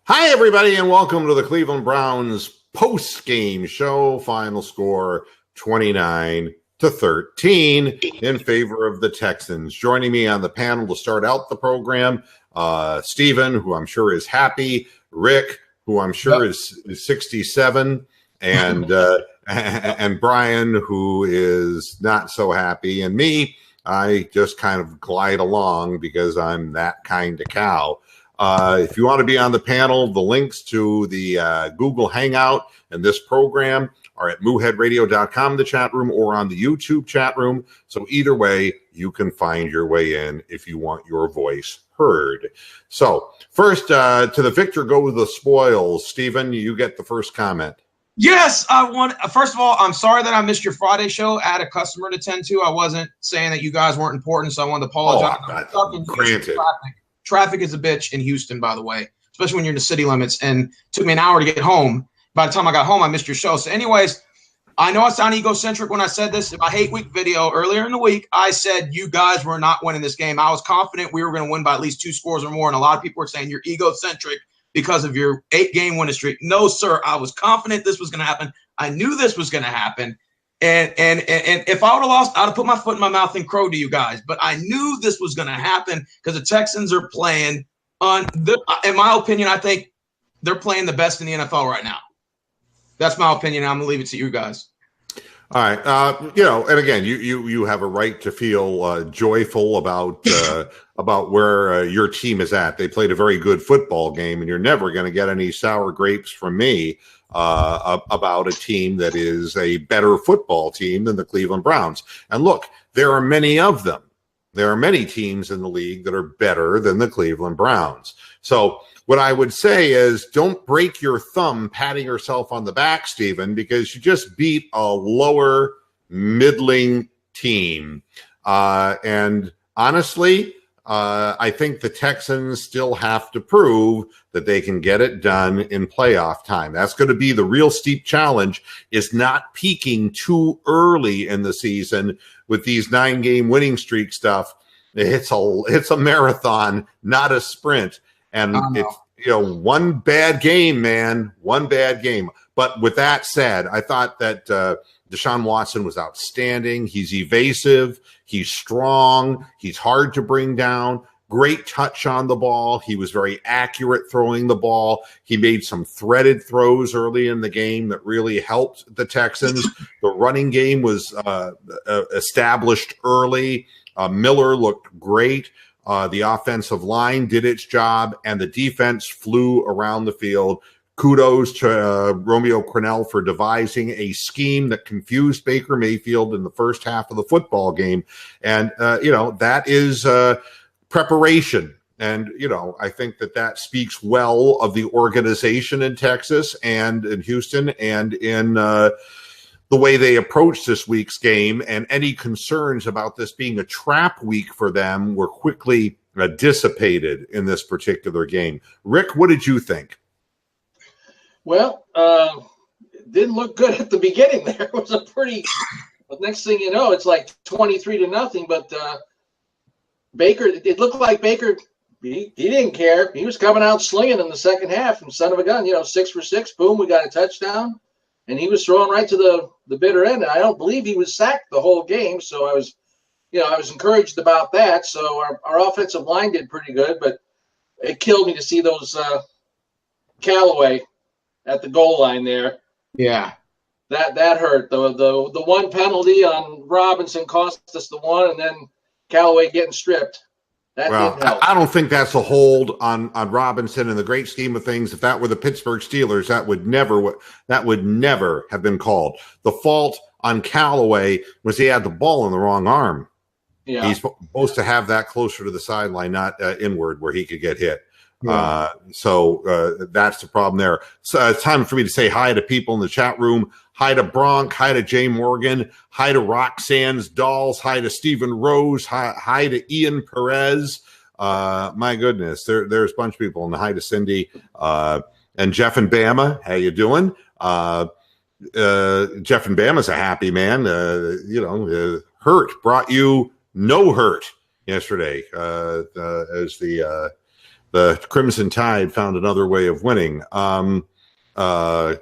Hi, everybody, and welcome to the Cleveland Browns post-game show. Final score 29-13 in favor of the Texans. Joining me on the panel to start out the program, Stephen, who I'm sure is happy, Rick, who I'm sure is 67, and and Brian, who is not so happy, and me. I just kind of glide along because I'm that kind of cow. If you want to be on the panel, the links to the Google Hangout and this program are at MOOHEADradio.com, the chat room, or on the YouTube chat room. So either way, you can find your way in if you want your voice heard. So first, to the victor go the spoils. Stephen, you get the first comment. Yes, first of all, I'm sorry that I missed your Friday show. I had a customer to tend to. I wasn't saying that you guys weren't important, so I wanted to apologize. Granted. Traffic is a bitch in Houston, by the way, especially when you're in the city limits. And it took me an hour to get home. By the time I got home, I missed your show. So anyways, I know I sound egocentric when I said this. In my hate week video earlier in the week, I said you guys were not winning this game. I was confident we were going to win by at least 2 scores or more. And a lot of people were saying you're egocentric because of your 8-game winning streak. No, sir. I was confident this was going to happen. I knew this was going to happen. And if I would have lost, I'd have put my foot in my mouth and crowed to you guys. But I knew this was going to happen because the Texans are playing in my opinion, I think they're playing the best in the NFL right now. That's my opinion. I'm going to leave it to you guys. All right. And again, you have a right to feel joyful about where your team is at. They played a very good football game, and you're never going to get any sour grapes from me about a team that is a better football team than the Cleveland Browns. And look, there are many of them. There are many teams in the league that are better than the Cleveland Browns. So what I would say is don't break your thumb patting yourself on the back, Stephen, because you just beat a lower middling team. And honestly, I think the Texans still have to prove that they can get it done in playoff time. That's going to be the real steep challenge, is not peaking too early in the season with these 9-game winning streak stuff. It's a marathon, not a sprint. And it's, one bad game, man, one bad game. But with that said, I thought that Deshaun Watson was outstanding. He's evasive. He's strong. He's hard to bring down. Great touch on the ball. He was very accurate throwing the ball. He made some threaded throws early in the game that really helped the Texans. The running game was established early. Miller looked great. The offensive line did its job, and the defense flew around the field. Kudos to Romeo Crennel for devising a scheme that confused Baker Mayfield in the first half of the football game. And, that is preparation. And, I think that speaks well of the organization in Texas and in Houston and in the way they approached this week's game. And any concerns about this being a trap week for them were quickly dissipated in this particular game. Rick, what did you think? Well, it didn't look good at the beginning there. It was the next thing you know, it's like 23-0. But Baker, it looked like Baker, he didn't care. He was coming out slinging in the second half from son of a gun, 6 for 6, boom, we got a touchdown. And he was throwing right to the bitter end. And I don't believe he was sacked the whole game. So I was encouraged about that. So our offensive line did pretty good, but it killed me to see those Callaway at the goal line there. Yeah. That hurt. The one penalty on Robinson cost us the one, and then Callaway getting stripped. That didn't help. I don't think that's a hold on Robinson in the great scheme of things. If that were the Pittsburgh Steelers, that would never have been called. The fault on Callaway was he had the ball in the wrong arm. Yeah. He's supposed to have that closer to the sideline, not inward where he could get hit. Yeah. So that's the problem there. So it's time for me to say hi to people in the chat room. Hi to Bronk. Hi to Jay Morgan. Hi to Roxanne's Dolls. Hi to Stephen Rose. Hi to Ian Perez. My goodness, there's a bunch of people. And hi to Cindy and Jeff and Bama. How you doing? Jeff and Bama's a happy man. Hurt brought you no hurt yesterday as the the Crimson Tide found another way of winning. Tony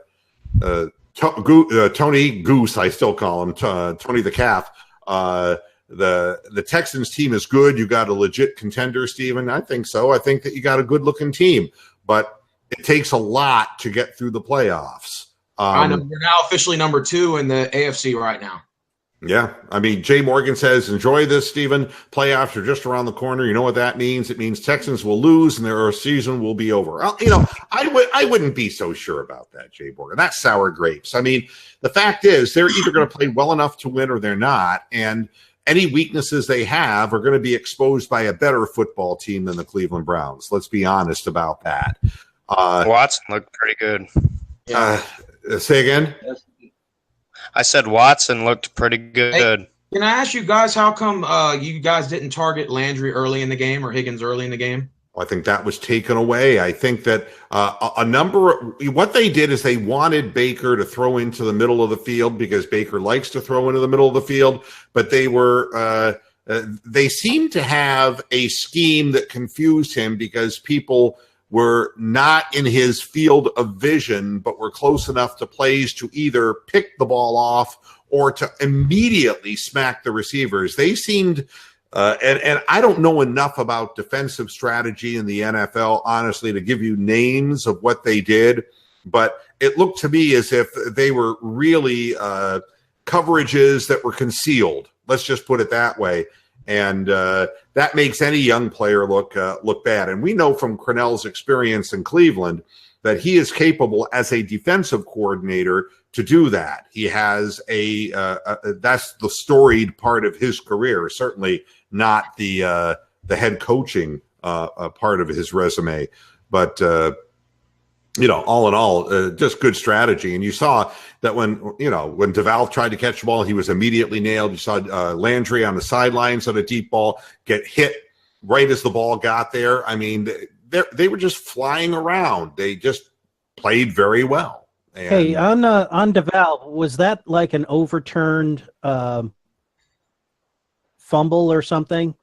Goose, I still call him Tony the Calf. The Texans team is good. You got a legit contender, Steven? I think so. I think that you got a good-looking team, but it takes a lot to get through the playoffs. I know we're now officially number 2 in the AFC right now. Yeah. I mean, Jay Morgan says, enjoy this, Steven. Playoffs are just around the corner. You know what that means? It means Texans will lose and their season will be over. I wouldn't be so sure about that, Jay Morgan. That's sour grapes. I mean, the fact is they're either going to play well enough to win or they're not. And any weaknesses they have are going to be exposed by a better football team than the Cleveland Browns. Let's be honest about that. Watson looked pretty good. Say again? I said Watson looked pretty good. Hey, can I ask you guys how come you guys didn't target Landry early in the game or Higgins early in the game? I think that was taken away. I think that what they did is they wanted Baker to throw into the middle of the field because Baker likes to throw into the middle of the field, but they seemed to have a scheme that confused him because people were not in his field of vision, but were close enough to plays to either pick the ball off or to immediately smack the receivers. They seemed, and I don't know enough about defensive strategy in the NFL, honestly, to give you names of what they did, but it looked to me as if they were really coverages that were concealed. Let's just put it that way. And that makes any young player look bad. And we know from Crennel's experience in Cleveland that he is capable as a defensive coordinator to do that. He has that's the storied part of his career, certainly not the head coaching part of his resume. But all in all, just good strategy. And you saw that when DeVal tried to catch the ball, he was immediately nailed. You saw Landry on the sidelines on a deep ball get hit right as the ball got there. I mean, they were just flying around. They just played very well. And, hey, on DeVal, was that like an overturned fumble or something?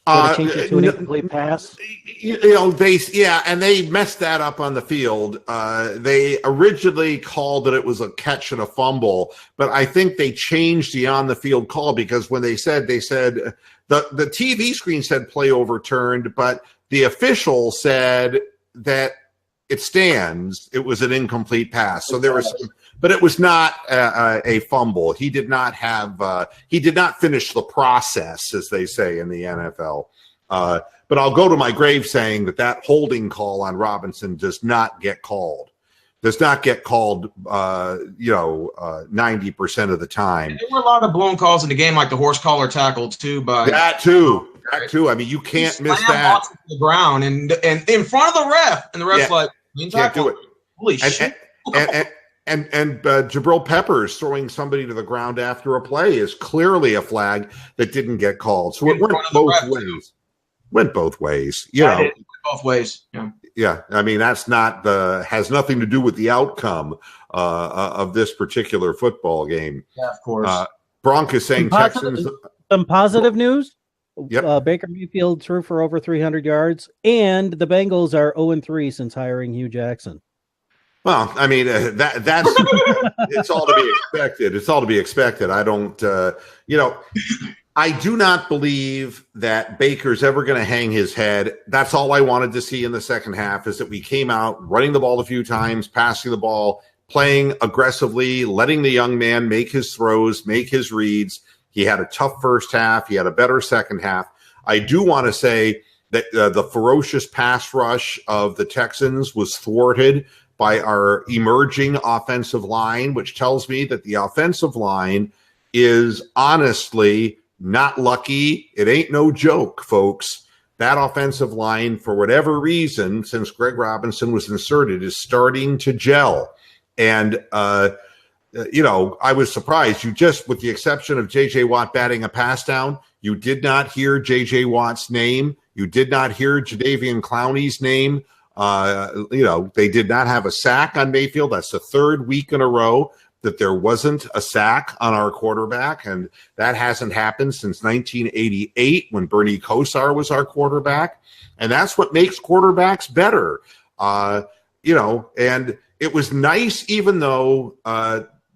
To change it to an incomplete pass? And they messed that up on the field. They originally called it was a catch and a fumble, but I think they changed the on the field call because when they said the TV screen said play overturned, but the official said that it stands. It was an incomplete pass. So there was, but it was not a fumble. He did not finish the process, as they say in the NFL. But I'll go to my grave saying that holding call on Robinson does not get called. Does not get called, 90% of the time. And there were a lot of blown calls in the game, like the horse collar tackle too. But that too. I mean, you can't miss that. To the ground and in front of the ref, and the ref's like, you can't do it. Holy shit. And Jabril Peppers throwing somebody to the ground after a play is clearly a flag that didn't get called. So it went both ways. Went both ways. It went both ways. Yeah. Yeah. I mean, that's has nothing to do with the outcome of this particular football game. Yeah, of course. Bronk is saying Texans. Some positive news. Yep. Baker Mayfield threw for over 300 yards, and the Bengals are 0-3 since hiring Hugh Jackson. Well, I mean, that's it's all to be expected. It's all to be expected. I don't, I do not believe that Baker's ever going to hang his head. That's all I wanted to see in the second half is that we came out running the ball a few times, passing the ball, playing aggressively, letting the young man make his throws, make his reads. He had a tough first half. He had a better second half. I do want to say that the ferocious pass rush of the Texans was thwarted by our emerging offensive line, which tells me that the offensive line is honestly not lucky. It ain't no joke, folks. That offensive line, for whatever reason, since Greg Robinson was inserted, is starting to gel. And, I was surprised. You just, with the exception of J.J. Watt batting a pass down, you did not hear J.J. Watt's name. You did not hear Jadeveon Clowney's name. They did not have a sack on Mayfield. That's the third week in a row. that there wasn't a sack on our quarterback, and that hasn't happened since 1988 when Bernie Kosar was our quarterback. And that's what makes quarterbacks better. And it was nice, even though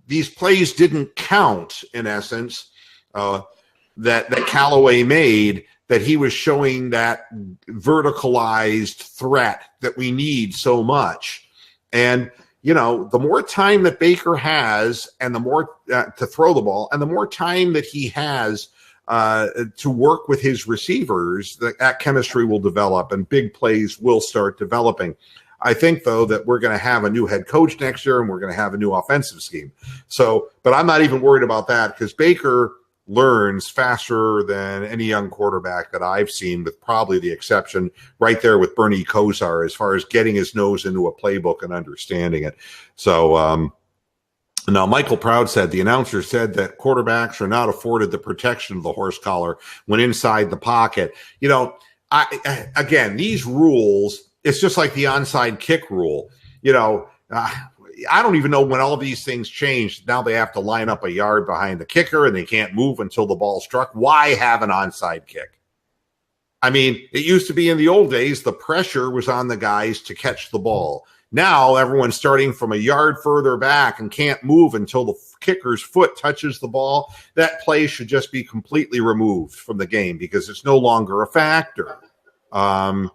these plays didn't count, in essence, that Callaway made, that he was showing that verticalized threat that we need so much. And, the more time that Baker has and the more to throw the ball and the more time that he has to work with his receivers, that chemistry will develop and big plays will start developing. I think, though, that we're going to have a new head coach next year and we're going to have a new offensive scheme. But I'm not even worried about that because Baker learns faster than any young quarterback that I've seen, with probably the exception right there with Bernie Kosar as far as getting his nose into a playbook and understanding it. So now Michael Proud said the announcer said that quarterbacks are not afforded the protection of the horse collar when inside the pocket. Again, these rules, it's just like the onside kick rule. I don't even know when all these things changed. Now they have to line up a yard behind the kicker and they can't move until the ball struck. Why have an onside kick? I mean, it used to be in the old days, the pressure was on the guys to catch the ball. Now everyone's starting from a yard further back and can't move until the kicker's foot touches the ball. That play should just be completely removed from the game because it's no longer a factor. No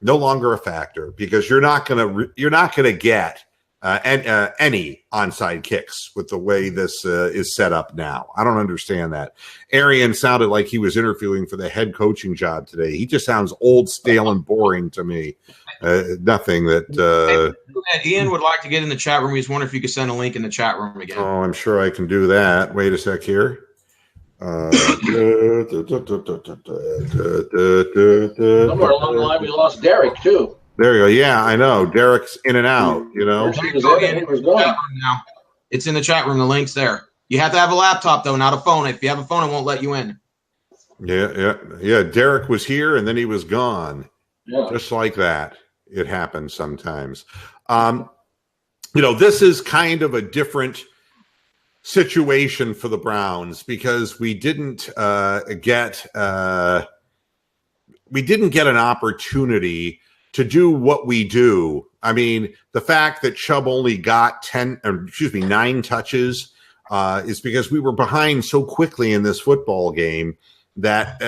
longer a factor because you're not gonna get any onside kicks with the way this is set up now. I don't understand that. Arian sounded like he was interviewing for the head coaching job today. He just sounds old, stale, and boring to me. Nothing that Ian would like to get in the chat room. He's wondering if you could send a link in the chat room again. Oh, I'm sure I can do that. Wait a sec here. Somewhere along the line, we lost Derek too. There you go. Yeah, I know. Derek's in and out, Now. It's in the chat room. The link's there. You have to have a laptop, though, not a phone. If you have a phone, it won't let you in. Yeah. Derek was here, and then he was gone. Yeah. Just like that. It happens sometimes. This is kind of a different situation for the Browns because we didn't get an opportunity to do what we do. I mean, the fact that Chubb only got 9 touches is because we were behind so quickly in this football game that,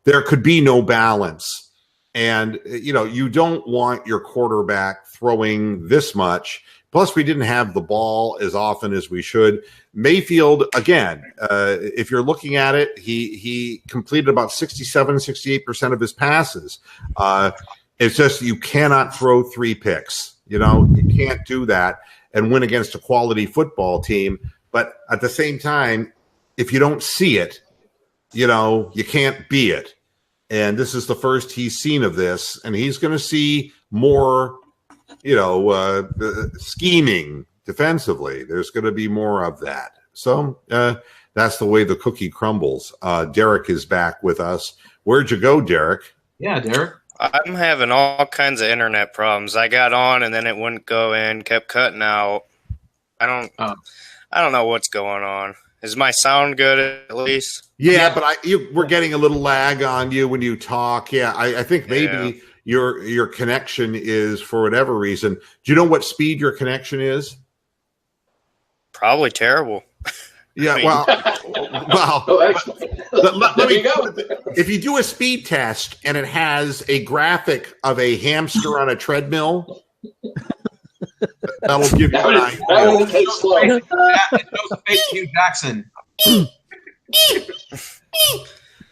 there could be no balance. And, you don't want your quarterback throwing this much. Plus, we didn't have the ball as often as we should. Mayfield, again, if you're looking at it, he completed about 68% of his passes. It's just you cannot throw 3 picks. You can't do that and win against a quality football team. But at the same time, if you don't see it, you can't be it. And this is the first he's seen of this, and he's going to see more, scheming defensively. There's going to be more of that. So that's the way the cookie crumbles. Derek is back with us. Where'd you go, Derek? Yeah, Derek. I'm having all kinds of internet problems. I got on and then it wouldn't go in, kept cutting out. I don't know what's going on. Is my sound good at least? Yeah, but we're getting a little lag on you when you talk. Yeah, I think maybe your connection is, for whatever reason. Do you know what speed your connection is? Probably terrible. Yeah, let me go. If you do a speed test and it has a graphic of a hamster on a treadmill, that'll give you an idea. That will take slow. It shows fake Hugh Jackson.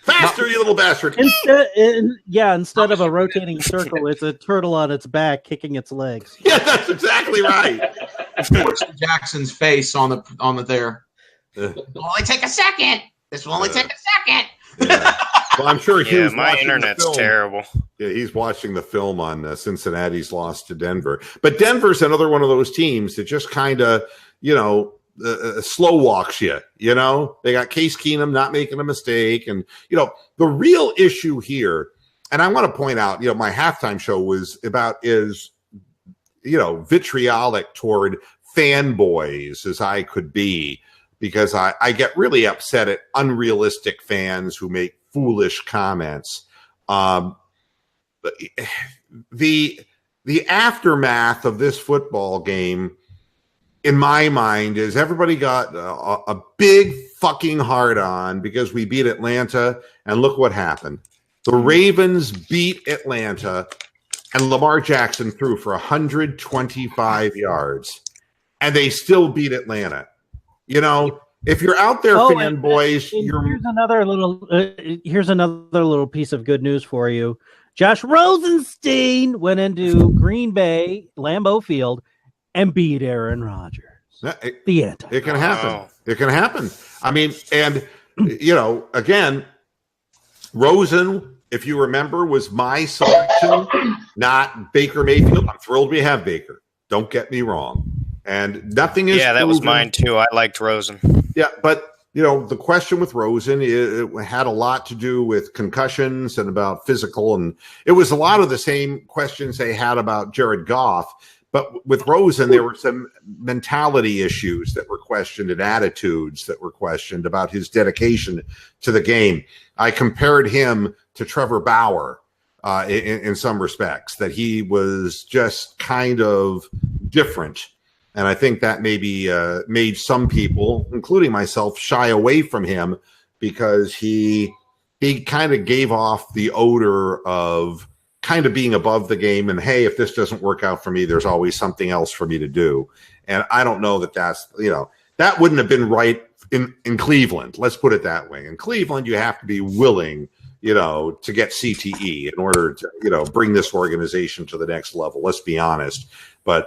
Faster, you little bastard. Instead of a rotating circle, it's a turtle on its back kicking its legs. Yeah, that's exactly right. Jackson's face on the there. It'll only take a second. This will only take a second. Yeah. Well, I'm sure Hugh's my watching internet's the film. terrible. Yeah, he's watching the film on Cincinnati's loss to Denver. But Denver's another one of those teams that just kind of, slow walks you. They got Case Keenum not making a mistake. And, the real issue here, and I want to point out, my halftime show was vitriolic toward fanboys as I could be, because I get really upset at unrealistic fans who make foolish comments. The aftermath of this football game, in my mind, is everybody got a big fucking hard on because we beat Atlanta, and look what happened. The Ravens beat Atlanta, and Lamar Jackson threw for 125 yards, and they still beat Atlanta. You know, if you're out there, fanboys, here's another little piece of good news for you. Josh Rosenstein went into Green Bay, Lambeau Field, and beat Aaron Rodgers. It can happen. It can happen. I mean, and, you know, again, Rosen, if you remember, was my selection, not Baker Mayfield. I'm thrilled we have Baker. Don't get me wrong. And nothing is. Yeah, that was mine too. I liked Rosen. Yeah, but you know, the question with Rosen, it had a lot to do with concussions and about physical, and it was a lot of the same questions they had about Jared Goff. But with Rosen, there were some mentality issues that were questioned and attitudes that were questioned about his dedication to the game. I compared him to Trevor Bauer in some respects, that he was just kind of different. And I think that maybe made some people, including myself, shy away from him because he kind of gave off the odor of kind of being above the game. And, hey, if this doesn't work out for me, there's always something else for me to do. And I don't know that that's, you know, that wouldn't have been right in Cleveland. Let's put it that way. In Cleveland, you have to be willing, you know, to get CTE in order to, you know, bring this organization to the next level. Let's be honest. But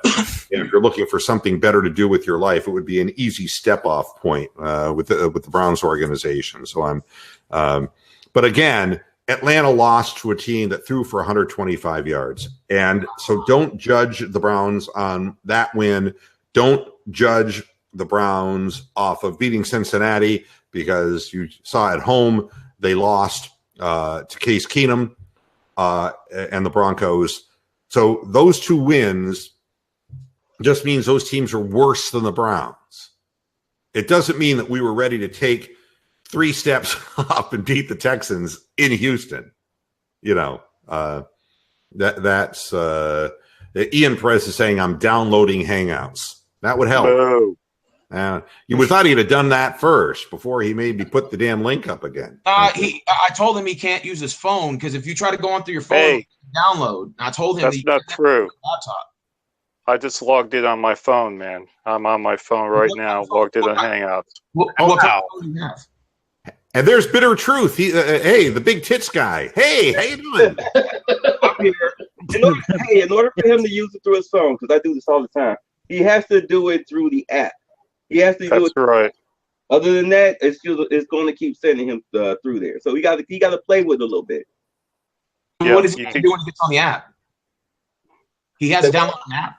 you know, if you're looking for something better to do with your life, it would be an easy step off point with the Browns organization. So but again, Atlanta lost to a team that threw for 125 yards. And so don't judge the Browns on that win. Don't judge the Browns off of beating Cincinnati, because you saw at home they lost to Case Keenum and the Broncos. So those two wins just means those teams are worse than the Browns. It doesn't mean that we were ready to take 3 steps up and beat the Texans in Houston. You know, that's Ian Perez is saying I'm downloading Hangouts. That would help. You would thought he'd have done that first before he maybe put the damn link up again. I told him he can't use his phone, because if you try to go on through your phone, download. I told him that's not true. Laptop. I just logged in on my phone, man. I'm on my phone right now, logged in on Hangouts. What kind of phone do you have? And there's Bitter Truth. Hey, the big tits guy. Hey, how you doing? I'm here. In order for him to use it through his phone, because I do this all the time, he has to do it through the app. He has to do it. That's right. Other than that, it's going to keep sending him through there. So he got to play with it a little bit. Yeah, what does he do when he gets on the app? He has to download an app.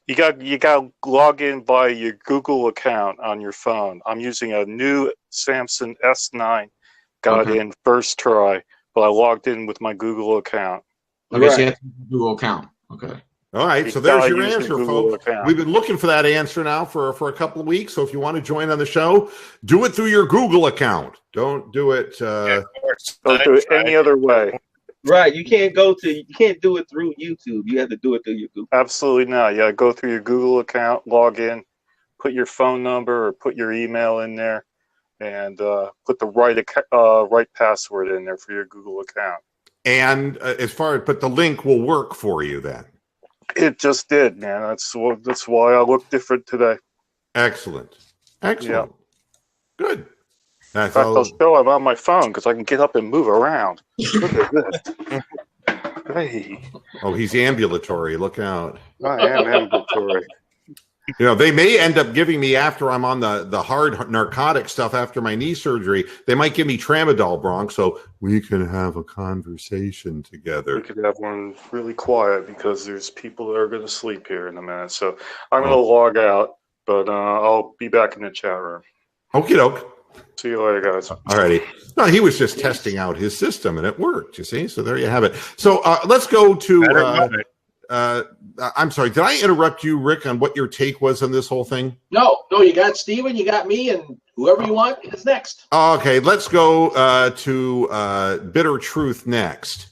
You got to log in by your Google account on your phone. I'm using a new Samsung S9. Got in first try, but I logged in with my Google account. Okay, so you have to use a Google account. Okay. All right, so there's your answer, folks. We've been looking for that answer now for a couple of weeks. So if you want to join on the show, do it through your Google account. Don't do it. Don't do it any other way. Right, you can't do it through YouTube. You have to do it through your Google. Absolutely not. Yeah, go through your Google account, log in, put your phone number or put your email in there, and put the right password in there for your Google account. And but the link will work for you then. It just did, man. That's why I look different today. Excellent. Yeah. Good. In fact, I'll show I'm on my phone because I can get up and move around. Look at this. Hey. Oh, he's ambulatory. Look out. I am ambulatory. You know, they may end up giving me, after I'm on the hard narcotic stuff after my knee surgery, they might give me tramadol, Bronx, so we can have a conversation together. We could have one really quiet because there's people that are going to sleep here in a minute. So I'm going to log out, but I'll be back in the chat room. Okie doke. See you later, guys. All righty. No, he was just testing out his system, and it worked, you see? So there you have it. So let's go to I'm sorry. Did I interrupt you, Rick, on what your take was on this whole thing? No, you got Steven, you got me, and whoever you want is next. Okay, let's go to Bitter Truth next.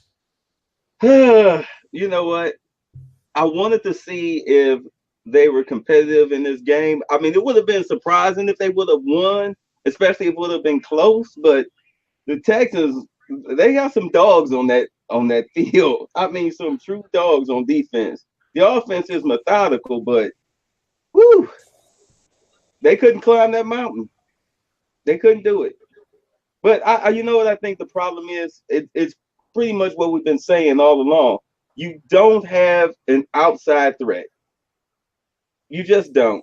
You know what? I wanted to see if they were competitive in this game. I mean, it would have been surprising if they would have won, especially if it would have been close. But the Texans, they got some dogs on that field. I mean, some true dogs on defense. The offense is methodical, but whew, they couldn't climb that mountain. They couldn't do it. But I you know what I think the problem is? It's pretty much what we've been saying all along. You don't have an outside threat. You just don't.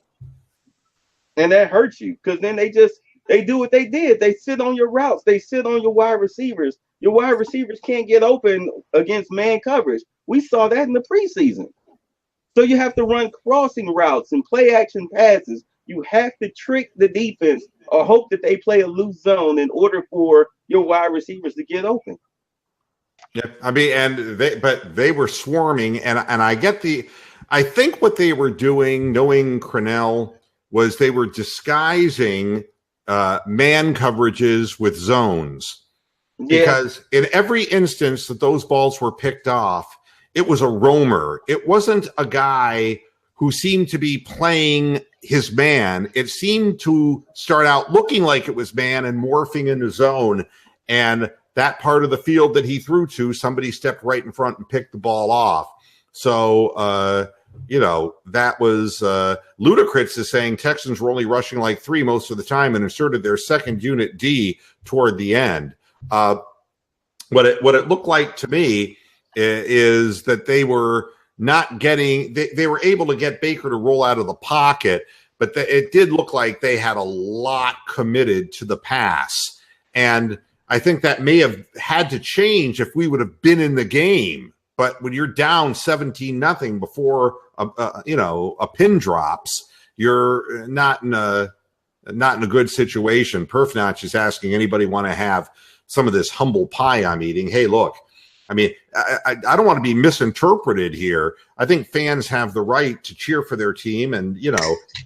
And that hurts you because then they do what they did. They sit on your routes. They sit on your wide receivers. Your wide receivers can't get open against man coverage. We saw that in the preseason. So you have to run crossing routes and play action passes. You have to trick the defense or hope that they play a loose zone in order for your wide receivers to get open. Yeah, I mean, but they were swarming, and I think what they were doing, knowing Crennel, was they were disguising man coverages with zones. Yeah. Because in every instance that those balls were picked off, it was a roamer. It wasn't a guy who seemed to be playing his man. It seemed to start out looking like it was man and morphing into zone. And that part of the field that he threw to, somebody stepped right in front and picked the ball off. So, that was Ludacris is saying Texans were only rushing like 3 most of the time and inserted their second unit D toward the end. What it looked like to me is that they were not getting they were able to get Baker to roll out of the pocket, but it did look like they had a lot committed to the pass. And I think that may have had to change if we would have been in the game. But when you're down 17-0 before a pin drops, you're not in a good situation. Perfnotch is asking anybody want to have some of this humble pie I'm eating. Hey, look, I mean, I don't want to be misinterpreted here. I think fans have the right to cheer for their team and,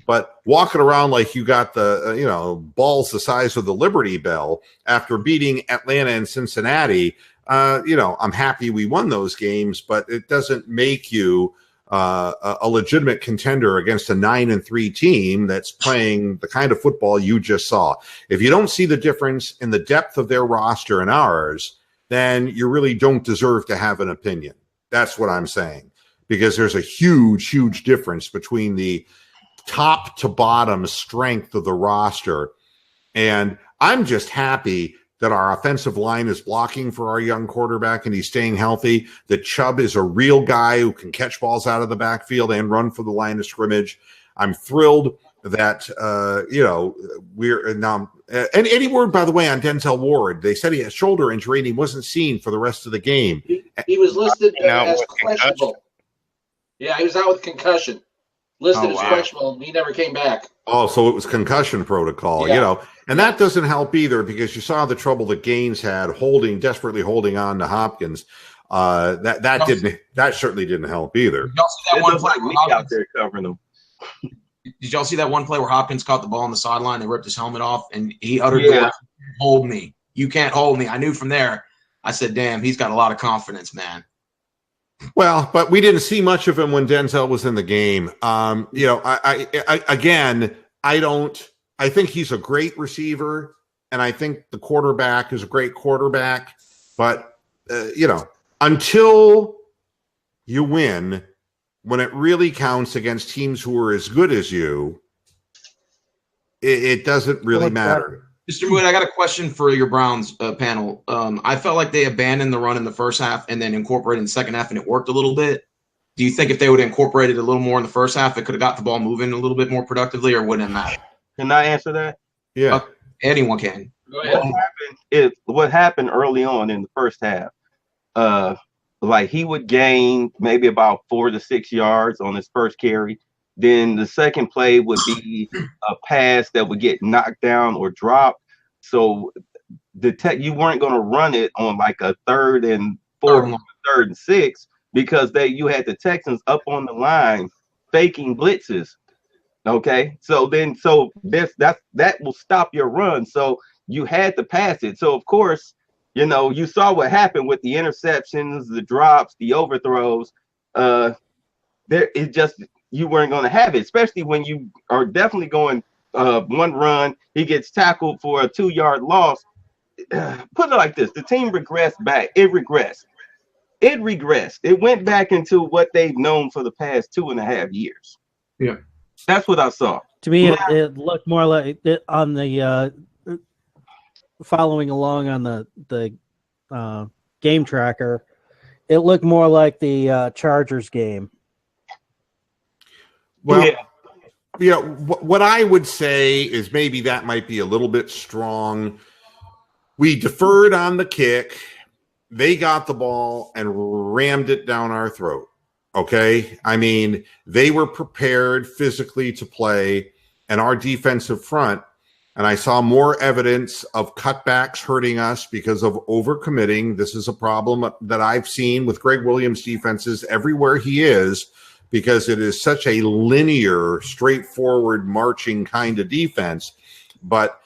but walking around like you got the, balls the size of the Liberty Bell after beating Atlanta and Cincinnati, I'm happy we won those games, but it doesn't make you a legitimate contender against a 9-3 team that's playing the kind of football you just saw. If you don't see the difference in the depth of their roster and ours, then you really don't deserve to have an opinion. That's what I'm saying, because there's a huge, huge difference between the top to bottom strength of the roster. And I'm just happy that our offensive line is blocking for our young quarterback and he's staying healthy, that Chubb is a real guy who can catch balls out of the backfield and run for the line of scrimmage. I'm thrilled that, we're now. And any word, by the way, on Denzel Ward? They said he had a shoulder injury and he wasn't seen for the rest of the game. He was listed as questionable. Yeah, he was out with concussion. Listed as questionable, and he never came back. Oh, so it was concussion protocol, And that doesn't help either because you saw the trouble that Gaines had desperately holding on to Hopkins. That certainly didn't help either. Y'all see that one play like me out there covering them. Did y'all see that one play where Hopkins caught the ball on the sideline and ripped his helmet off and he uttered the word, "Hold me. You can't hold me." I knew from there. I said, "Damn, he's got a lot of confidence, man." Well, but we didn't see much of him when Denzel was in the game. I think he's a great receiver, and I think the quarterback is a great quarterback. But until you win, when it really counts against teams who are as good as you, it doesn't really matter. Mr. Wood, I got a question for your Browns panel. I felt like they abandoned the run in the first half and then incorporated in the second half, and it worked a little bit. Do you think if they would have incorporated a little more in the first half, it could have got the ball moving a little bit more productively, or wouldn't it matter? Can I answer that? Yeah. Anyone can. Go ahead. What happened early on in the first half, like he would gain maybe about 4 to 6 yards on his first carry. Then the second play would be a pass that would get knocked down or dropped. So you weren't going to run it on like a 3rd and 4, 3rd and 6. because you had the Texans up on the line faking blitzes. Okay, so that will stop your run. So you had to pass it. So of course, you saw what happened with the interceptions, the drops, the overthrows. You weren't going to have it, especially when you are definitely going one run. He gets tackled for a 2-yard loss. Put it like this: the team regressed back. It regressed. It went back into what they've known for the past 2.5 years. Yeah. That's what I saw. To me, it looked more like on the following along on the game tracker. It looked more like the Chargers game. Well, what I would say is maybe that might be a little bit strong. We deferred on the kick. They got the ball and rammed it down our throat. Okay. I mean, they were prepared physically to play, and our defensive front, and I saw more evidence of cutbacks hurting us because of overcommitting. This is a problem that I've seen with Greg Williams' defenses everywhere he is, because it is such a linear, straightforward, marching kind of defense. But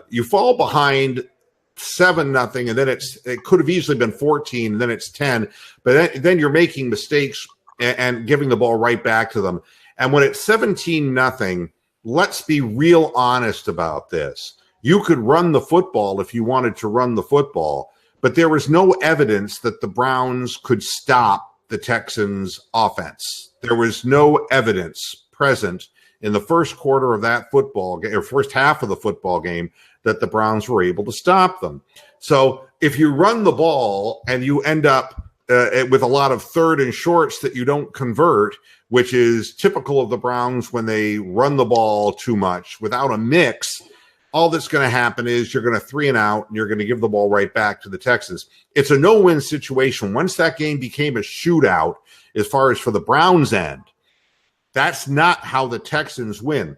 you fall behind 7-0, and then it could have easily been 14, and then it's 10. But then you're making mistakes and giving the ball right back to them. And when it's 17-0, let's be real honest about this. You could run the football if you wanted to run the football, but there was no evidence that the Browns could stop the Texans' offense. There was no evidence present in the first quarter of that football game, or first half of the football game, that the Browns were able to stop them. So if you run the ball and you end up with a lot of third and shorts that you don't convert, which is typical of the Browns when they run the ball too much without a mix, all that's going to happen is you're going to 3 and out, and you're going to give the ball right back to the Texans. It's a no-win situation. Once that game became a shootout, as far as for the Browns' end, that's not how the Texans win.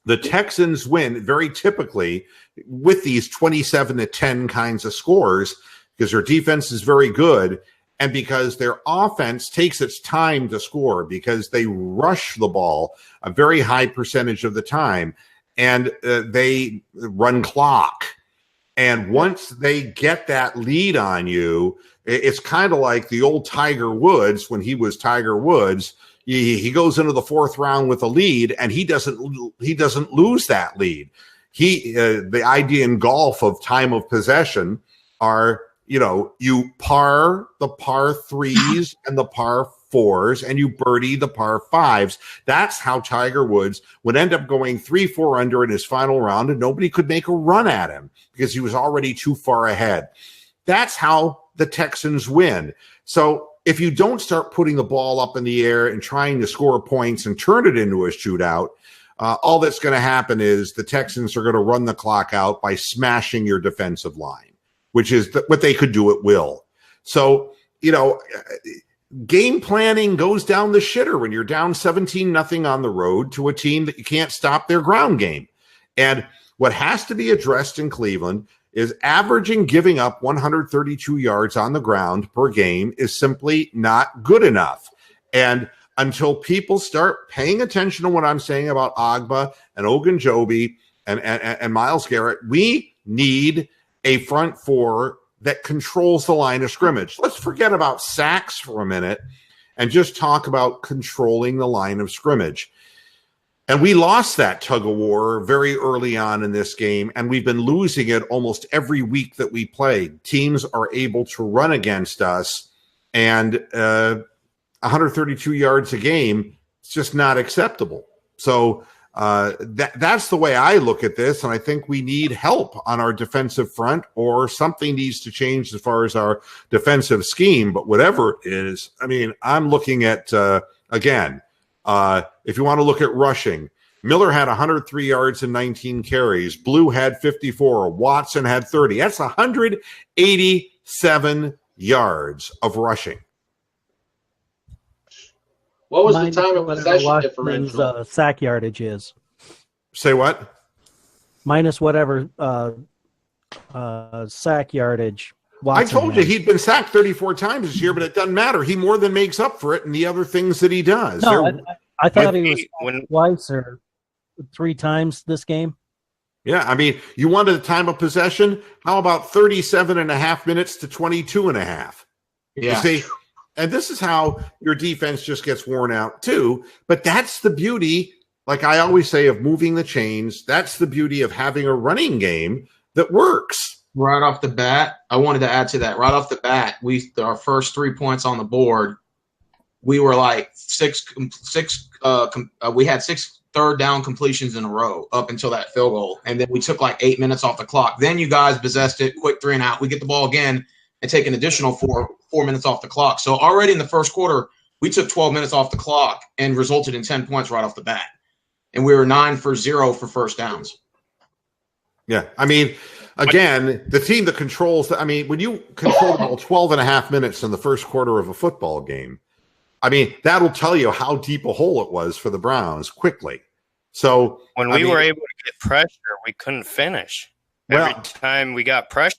The Texans win very typically with these 27-10 kinds of scores because their defense is very good, and because their offense takes its time to score, because they rush the ball a very high percentage of the time, and they run clock. And once they get that lead on you, it's kind of like the old Tiger Woods when he was Tiger Woods. He goes into the 4th round with a lead, and he doesn't lose that lead. The idea in golf of time of possession are, you par the par 3s and the par 4s, and you birdie the par 5s. That's how Tiger Woods would end up going 3-4 under in his final round, and nobody could make a run at him because he was already too far ahead. That's how the Texans win. So if you don't start putting the ball up in the air and trying to score points and turn it into a shootout, all that's going to happen is the Texans are going to run the clock out by smashing your defensive line, which is what they could do at will. So, game planning goes down the shitter when you're down 17-0 on the road to a team that you can't stop their ground game. And what has to be addressed in Cleveland is averaging giving up 132 yards on the ground per game is simply not good enough. And until people start paying attention to what I'm saying about Agba and Ogunjobi and Myles Garrett, we need a front four that controls the line of scrimmage. Let's forget about sacks for a minute and just talk about controlling the line of scrimmage. And we lost that tug of war very early on in this game, and we've been losing it almost every week that we play. Teams are able to run against us, and 132 yards a game is just not acceptable. So that's the way I look at this, and I think we need help on our defensive front, or something needs to change as far as our defensive scheme. But whatever it is, I mean, I'm looking at, again, if you want to look at rushing, Miller had 103 yards and 19 carries. Blue had 54. Watson had 30. That's 187 yards of rushing. What was the time of possession differential? Sack yardage is. Say what? Minus whatever sack yardage. I told you he'd been sacked 34 times this year, but it doesn't matter. He more than makes up for it in the other things that he does. No, I thought he was twice or 3 times this game. Yeah, I mean, you wanted a time of possession? How about 37 and a half minutes to 22 and a half? Yeah. You see, and this is how your defense just gets worn out too. But that's the beauty, like I always say, of moving the chains. That's the beauty of having a running game that works. Right off the bat, I wanted to add to that. Right off the bat, our first 3 points on the board, we were like we had 6 third down completions in a row up until that field goal, and then we took like 8 minutes off the clock. Then you guys possessed it, quick 3 and out. We get the ball again and take an additional four minutes off the clock. So already in the first quarter, we took 12 minutes off the clock and resulted in 10 points right off the bat, and we were 9 for 0 for first downs. Yeah, I mean. Again, the team that controls, when you control the ball 12 and a half minutes in the first quarter of a football game, that'll tell you how deep a hole it was for the Browns quickly. So when we were able to get pressure, we couldn't finish. Every time we got pressure.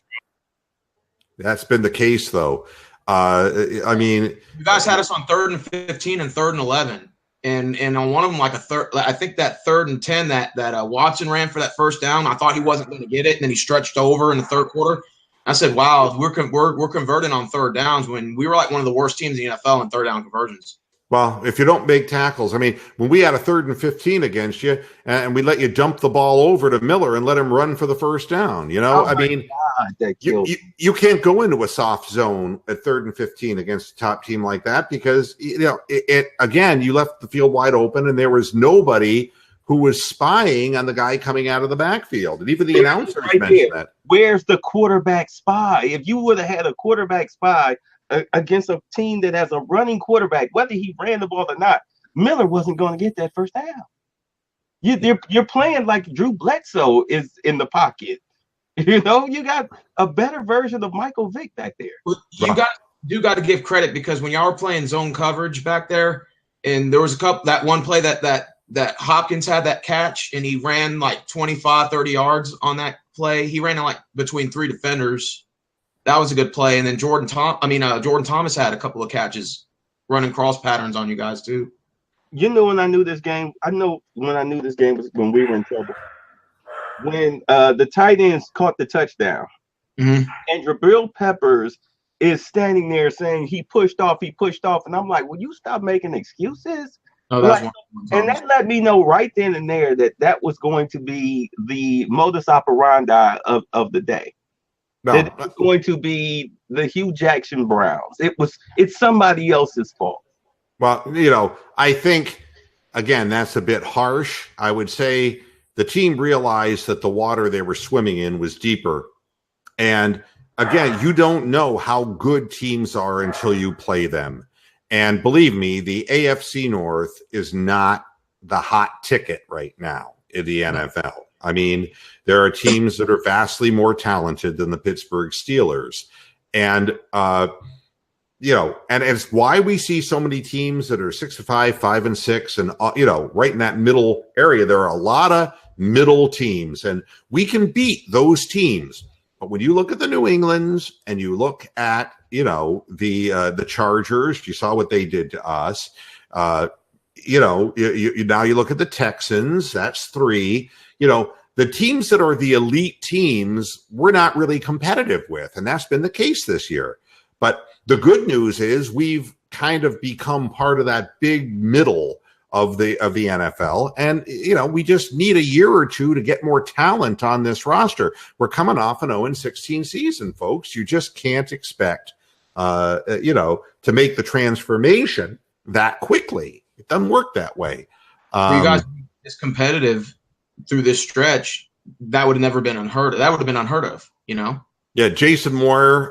That's been the case, though. You guys had us on 3rd and 15 and 3rd and 11. And on one of them, like I think that 3rd and 10 that Watson ran for that first down, I thought he wasn't going to get it, and then he stretched over in the third quarter. I said, "Wow, we're converting on third downs when we were like one of the worst teams in the NFL in third down conversions." Well, if you don't make tackles, when we had a 3rd and 15 against you, and we let you dump the ball over to Miller and let him run for the first down, you can't go into a soft zone at 3rd and 15 against a top team like that because again, you left the field wide open, and there was nobody who was spying on the guy coming out of the backfield, and even the announcers mentioned that. Where's the quarterback spy? If you would have had a quarterback spy against a team that has a running quarterback, whether he ran the ball or not, Miller wasn't going to get that first down. You're playing like Drew Bledsoe is in the pocket. You got a better version of Michael Vick back there. You got to give credit because when y'all were playing zone coverage back there, and there was that one play that Hopkins had that catch, and he ran like 25, 30 yards on that play. He ran like between 3 defenders. That was a good play. And then Jordan Thomas had a couple of catches running cross patterns on you guys too. When I knew this game? I know when I knew this game was when we were in trouble. When the tight ends caught the touchdown, and Jabril Peppers is standing there saying he pushed off, and I'm like, will you stop making excuses? Oh, and that let me know right then and there that was going to be the modus operandi of the day. No, it was going to be the Hugh Jackson Browns. It's somebody else's fault. Well, I think, again, that's a bit harsh. I would say the team realized that the water they were swimming in was deeper. And again, you don't know how good teams are until you play them. And believe me, the AFC North is not the hot ticket right now in the NFL. There are teams that are vastly more talented than the Pittsburgh Steelers. And, and it's why we see so many teams that are 6-5, 5-6, and, right in that middle area. There are a lot of middle teams, and we can beat those teams. But when you look at the New Englands and you look at, the Chargers, you saw what they did to us. Now you look at the Texans, that's 3. The teams that are the elite teams, we're not really competitive with, and that's been the case this year. But the good news is we've kind of become part of that big middle of the NFL, and we just need a year or two to get more talent on this roster. We're coming off an 0-16 season, folks. You just can't expect to make the transformation that quickly. It doesn't work that way. For you guys is competitive through this stretch, that would have never been unheard of. That would have been unheard of, Yeah, Jason Moore.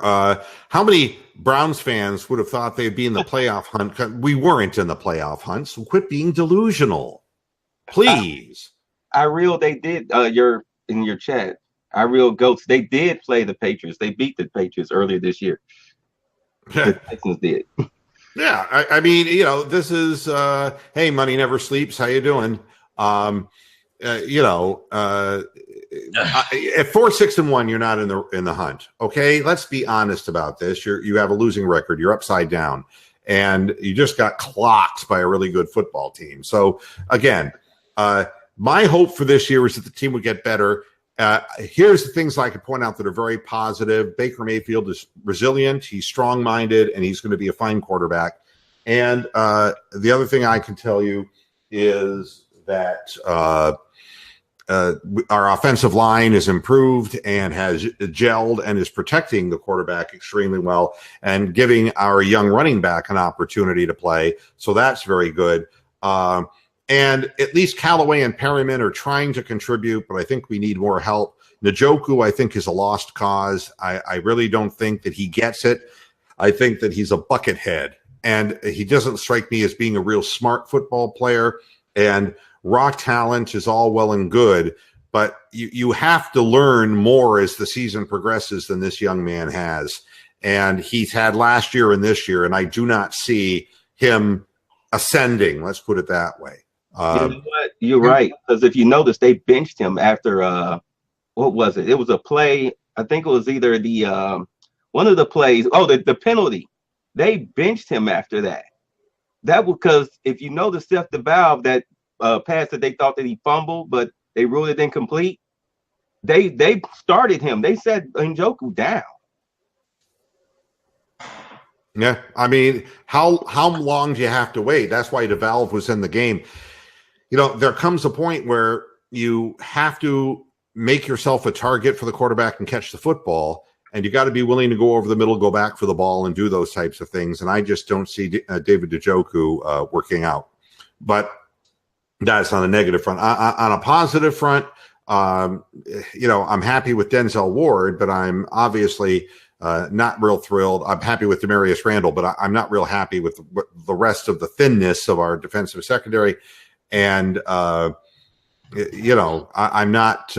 How many Browns fans would have thought they'd be in the playoff hunt? We weren't in the playoff hunt, so quit being delusional, please. They did. You're in your chat. Real Goats. They did play the Patriots. They beat the Patriots earlier this year. The Texans did. Yeah, this is hey, money never sleeps. How you doing? at 4-6-1, you're not in the hunt. Okay, let's be honest about this. You have a losing record. You're upside down, and you just got clocked by a really good football team. So again, my hope for this year is that the team would get better. Here's the things I could point out that are very positive. Baker Mayfield is resilient. He's strong-minded, and he's going to be a fine quarterback. And the other thing I can tell you is that our offensive line is improved and has gelled and is protecting the quarterback extremely well and giving our young running back an opportunity to play. So that's very good. And at least Callaway and Perryman are trying to contribute, but I think we need more help. Njoku, I think, is a lost cause. I really don't think that he gets it. I think that he's a buckethead, and he doesn't strike me as being a real smart football player. And raw talent is all well and good, but you have to learn more as the season progresses than this young man has. And he's had last year and this year, and I do not see him ascending. Let's put it that way. You know what? You're right. Because if you notice, they benched him after what was it? It was a play. I think it was either the one of the plays. Oh, the penalty. They benched him after that. That was because if you notice, Steph the valve that pass that they thought that he fumbled, but they ruled it incomplete. They started him. They said Njoku down. Yeah, I mean, how long do you have to wait? That's why DeValve was in the game. You know, there comes a point where you have to make yourself a target for the quarterback and catch the football, and you got to be willing to go over the middle, go back for the ball, and do those types of things. And I just don't see David Njoku working out. But that's on a negative front. On a positive front, you know, I'm happy with Denzel Ward, but I'm obviously not real thrilled. I'm happy with Demarius Randall, but I'm not real happy with the rest of the thinness of our defensive secondary. And you know, I'm not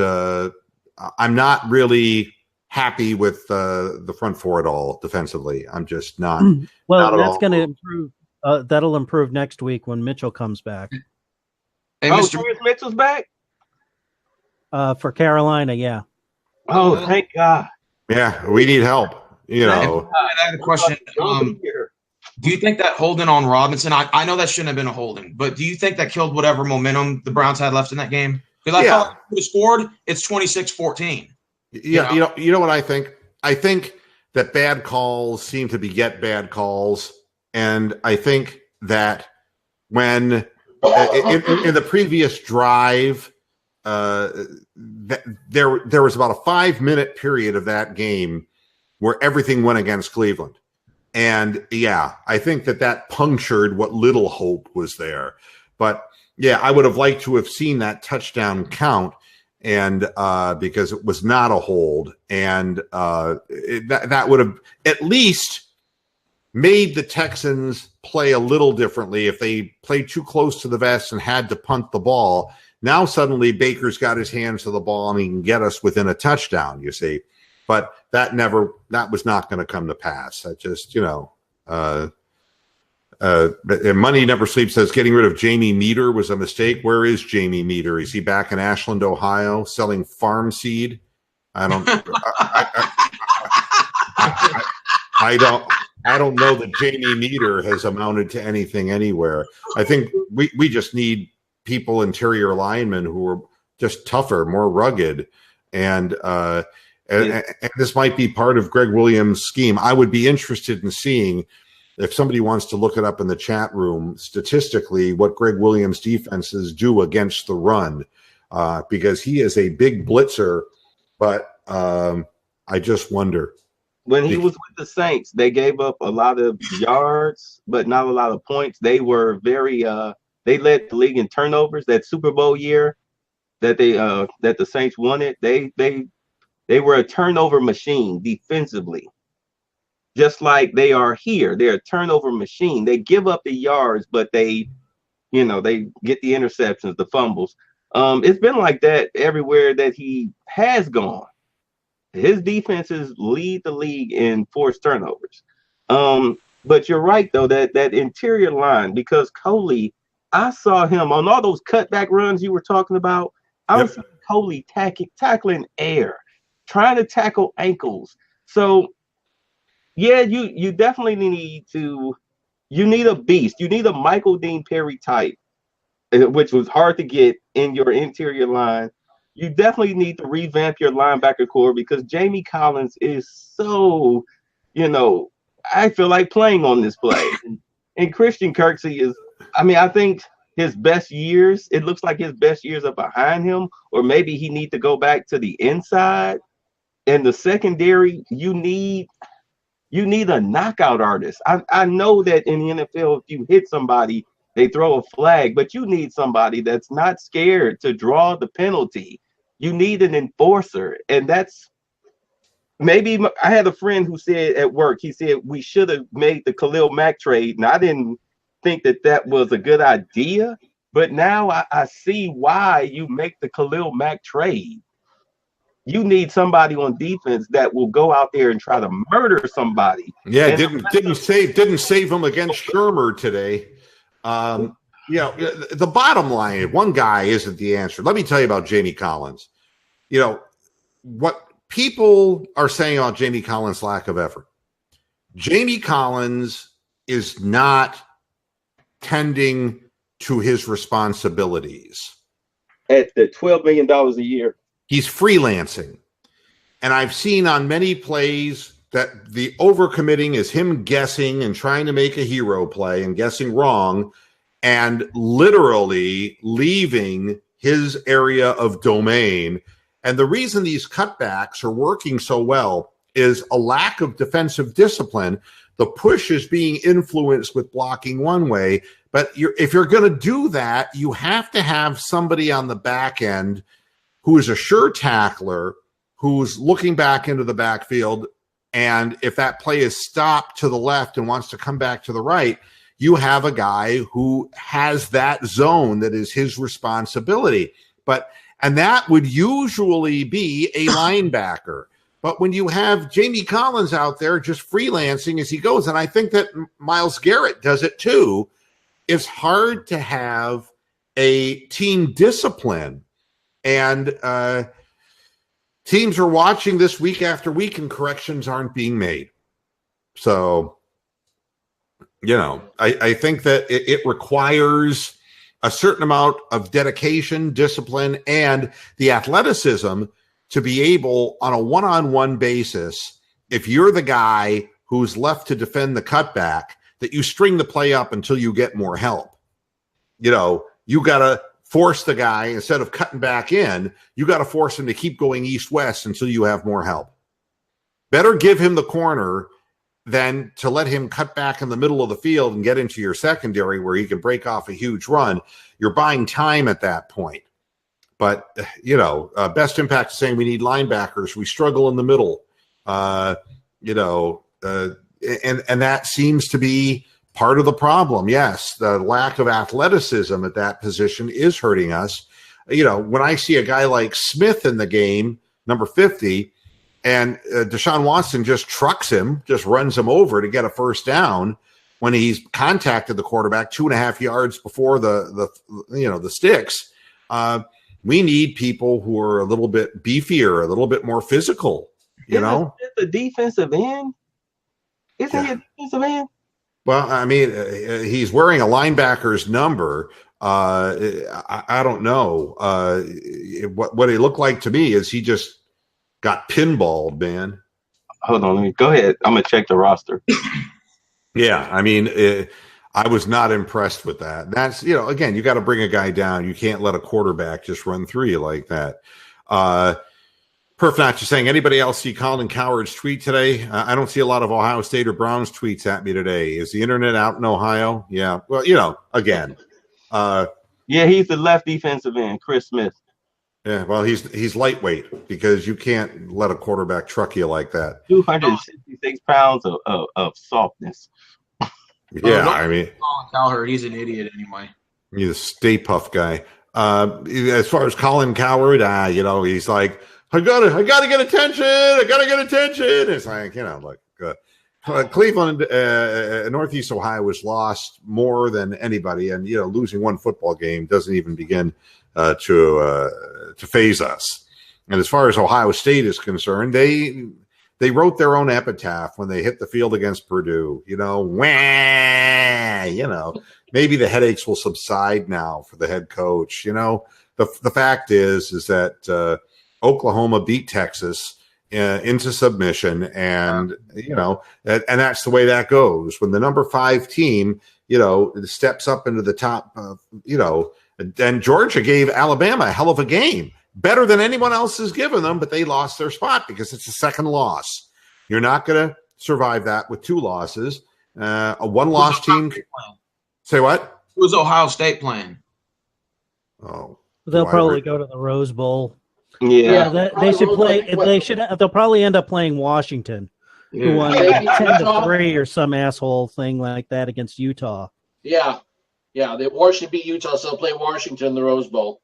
really happy with the front four at all defensively. I'm just not. Well, that's going to improve. That'll improve next week when Mitchell comes back. Hey, Mr. Mitchell's back for Carolina. Yeah. Oh, thank God. Yeah, we need help. You know. I had a question. Do you think that holding on Robinson? I know that shouldn't have been a holding, but do you think that killed whatever momentum the Browns had left in that game? Because I thought if they scored, it's 26-14. Yeah, you know what I think? I think that bad calls seem to beget bad calls, and I think that when in the previous drive, there was about a 5-minute period of that game where everything went against Cleveland. And yeah, I think that punctured what little hope was there. But yeah, I would have liked to have seen that touchdown count, and because it was not a hold, and that would have at least made the Texans play a little differently. If they played too close to the vest and had to punt the ball, now suddenly Baker's got his hands to the ball and he can get us within a touchdown, you see. But that was not going to come to pass. That just, you know, Money Never Sleeps says getting rid of Jamie Meter was a mistake. Where is Jamie Meter? Is he back in Ashland, Ohio, selling farm seed? I don't know that Jamie Meter has amounted to anything anywhere. I think we just need people, interior linemen, who are just tougher, more rugged, and this might be part of Greg Williams' scheme. I would be interested in seeing, if somebody wants to look it up in the chat room, statistically, what Greg Williams' defenses do against the run, because he is a big blitzer, but I just wonder. When he was with the Saints, they gave up a lot of yards, but not a lot of points. They were very they led the league in turnovers. That Super Bowl year that the Saints won it, they were a turnover machine defensively, just like they are here. They're a turnover machine. They give up the yards, but they get the interceptions, the fumbles. It's been like that everywhere that he has gone. His defenses lead the league in forced turnovers. But you're right, though, that interior line, because Coley, I saw him on all those cutback runs you were talking about. I was seeing roly-poly tackling air, trying to tackle ankles. So, yeah, you definitely need a beast. You need a Michael Dean Perry type, which was hard to get in your interior line. You definitely need to revamp your linebacker core because Jamie Collins is so, I feel like playing on this play. And Christian Kirksey is, I think his best years, it looks like his best years are behind him, or maybe he needs to go back to the inside. And the secondary, you need a knockout artist. I know that in the NFL, if you hit somebody, they throw a flag, but you need somebody that's not scared to draw the penalty. You need an enforcer. And that's maybe I had a friend who said at work, he said, we should have made the Khalil Mack trade. And I didn't think that was a good idea, but now I see why you make the Khalil Mack trade. You need somebody on defense that will go out there and try to murder somebody. Yeah, and didn't save him against Shermer today. The bottom line, one guy isn't the answer. Let me tell you about Jamie Collins. What people are saying about Jamie Collins' lack of effort. Jamie Collins is not tending to his responsibilities. At the $12 million a year. He's freelancing. And I've seen on many plays that the overcommitting is him guessing and trying to make a hero play and guessing wrong and literally leaving his area of domain. And the reason these cutbacks are working so well is a lack of defensive discipline. The push is being influenced with blocking one way, but if you're going to do that, you have to have somebody on the back end who is a sure tackler, who's looking back into the backfield, and if that play is stopped to the left and wants to come back to the right, you have a guy who has that zone that is his responsibility. And that would usually be a linebacker. But when you have Jamie Collins out there just freelancing as he goes, and I think that Myles Garrett does it too, it's hard to have a team discipline. And teams are watching this week after week and corrections aren't being made. So, I think that it requires a certain amount of dedication, discipline, and the athleticism to be able, on a one-on-one basis, if you're the guy who's left to defend the cutback, that you string the play up until you get more help. You got to force the guy, instead of cutting back in, you got to force him to keep going east-west until you have more help. Better give him the corner than to let him cut back in the middle of the field and get into your secondary where he can break off a huge run. You're buying time at that point. But, Best Impact is saying we need linebackers. We struggle in the middle. And that seems to be part of the problem. Yes, the lack of athleticism at that position is hurting us. When I see a guy like Smith in the game, number 50, and Deshaun Watson just trucks him, just runs him over to get a first down when he's contacted the quarterback 2.5 yards before the sticks. We need people who are a little bit beefier, a little bit more physical. Isn't the defensive end? Isn't he a defensive end? Well, he's wearing a linebacker's number. I don't know. What it looked like to me is he just got pinballed, man. Hold on, let me go ahead. I'm gonna check the roster. Yeah, I was not impressed with that. That's again, you got to bring a guy down. You can't let a quarterback just run through you like that. Perf not just saying, anybody else see Colin Cowherd's tweet today? I don't see a lot of Ohio State or Browns tweets at me today. Is the internet out in Ohio? Yeah. Well, again. Yeah, he's the left defensive end, Chris Smith. Yeah, well, he's lightweight because you can't let a quarterback truck you like that. 266 pounds of softness. Yeah, Colin Cowherd, he's an idiot anyway. He's a Stay Puff guy. As far as Colin Cowherd, he's like, I gotta get attention. I gotta get attention. It's like, look, Cleveland, Northeast Ohio was lost more than anybody, and losing one football game doesn't even begin to phase us. And as far as Ohio State is concerned, they wrote their own epitaph when they hit the field against Purdue. Maybe the headaches will subside now for the head coach. The fact is that Oklahoma beat Texas into submission, and and that's the way that goes. When the number 5 team, steps up into the top, and Georgia gave Alabama a hell of a game, better than anyone else has given them, but they lost their spot because it's a second loss. You're not going to survive that with 2 losses. A one-loss team. Say what? Who's Ohio State playing? Oh, they'll probably go to the Rose Bowl. Yeah, they should play. They'll probably end up playing Washington, who won 10-3 or some asshole thing like that against Utah. Yeah. They Washington beat Utah, so they'll play Washington in the Rose Bowl.